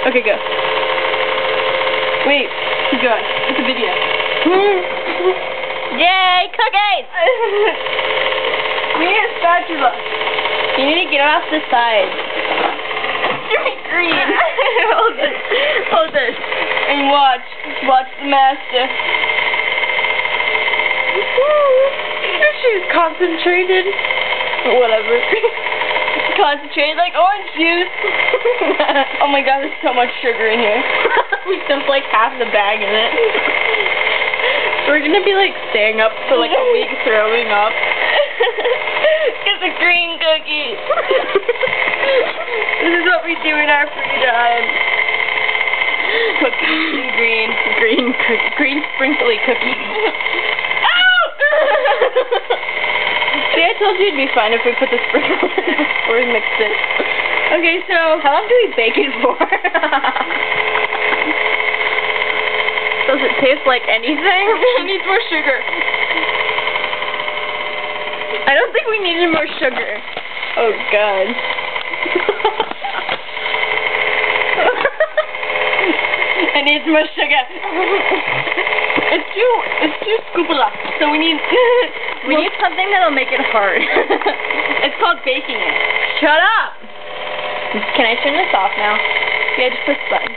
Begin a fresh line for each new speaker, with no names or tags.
Okay, go. Wait, keep going. It's a video.
Yay, cookies!
We need a spatula.
You need to get off the side.
Green. Hold this. Hold this. And watch. Watch the master. She's concentrated. Whatever. Concentrated like orange juice. Oh my god, there's so much sugar in here.
We dumped like half the bag in it.
We're gonna be like staying up for like a week throwing up. Get the green cookies. This is what we do in our free time. Cookies and green sprinkly cookies. Ow! See, I told you it'd be fun if we put the sprinkles in before we mixed it. Okay, so
How long do we bake it for? Does it taste like anything?
it needs more sugar. I don't think we needed more sugar. Oh god. It needs more sugar. It's too scoopula. So we need
We need something that'll make it hard.
It's called baking it.
Shut up! Can I turn this off now?
Yeah, just push the button.